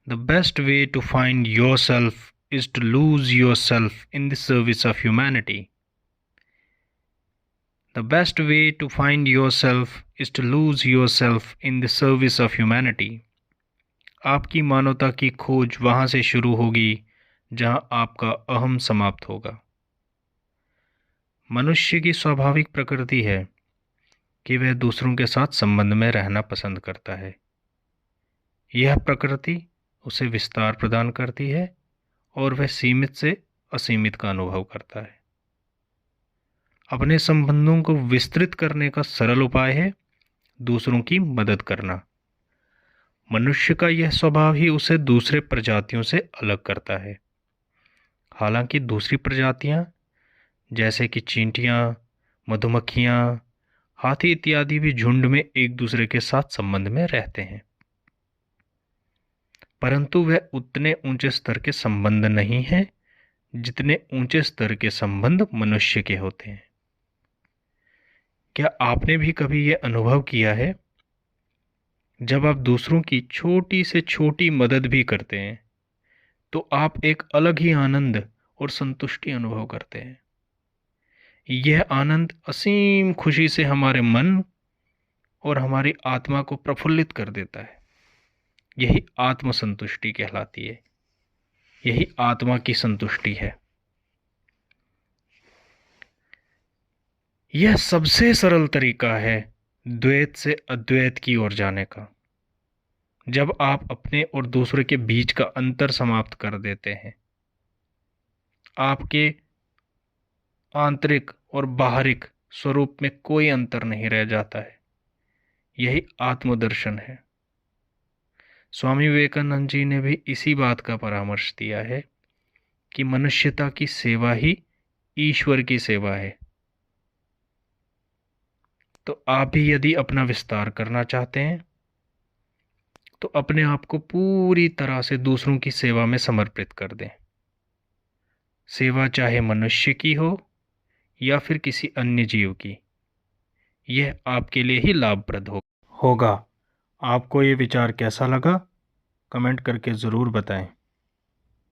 The best way to find yourself is to lose yourself in the service of humanity. The best way to find yourself is to lose yourself in the service of humanity. आपकी मानवता की खोज वहाँ से शुरू होगी जहाँ आपका अहम समाप्त होगा। मनुष्य की स्वाभाविक प्रकृति है कि वह दूसरों के साथ संबंध में रहना पसंद करता है। यह प्रकृति उसे विस्तार प्रदान करती है और वह सीमित से असीमित का अनुभव करता है। अपने संबंधों को विस्तृत करने का सरल उपाय है दूसरों की मदद करना। मनुष्य का यह स्वभाव ही उसे दूसरे प्रजातियों से अलग करता है। हालांकि दूसरी प्रजातियां जैसे कि चींटियां, मधुमक्खियां, हाथी इत्यादि भी झुंड में एक दूसरे के साथ संबंध में रहते हैं, परंतु वह उतने ऊंचे स्तर के संबंध नहीं हैं जितने ऊंचे स्तर के संबंध मनुष्य के होते हैं। क्या आपने भी कभी यह अनुभव किया है, जब आप दूसरों की छोटी से छोटी मदद भी करते हैं तो आप एक अलग ही आनंद और संतुष्टि अनुभव करते हैं। यह आनंद असीम खुशी से हमारे मन और हमारी आत्मा को प्रफुल्लित कर देता है। यही आत्मसंतुष्टि कहलाती है। यही आत्मा की संतुष्टि है। यह सबसे सरल तरीका है द्वैत से अद्वैत की ओर जाने का। जब आप अपने और दूसरे के बीच का अंतर समाप्त कर देते हैं, आपके आंतरिक और बाहरिक स्वरूप में कोई अंतर नहीं रह जाता है। यही आत्मदर्शन है। स्वामी विवेकानंद जी ने भी इसी बात का परामर्श दिया है कि मनुष्यता की सेवा ही ईश्वर की सेवा है। तो आप भी यदि अपना विस्तार करना चाहते हैं तो अपने आप को पूरी तरह से दूसरों की सेवा में समर्पित कर दें। सेवा चाहे मनुष्य की हो या फिर किसी अन्य जीव की, यह आपके लिए ही लाभप्रद होगा। आपको ये विचार कैसा लगा, कमेंट करके ज़रूर बताएं।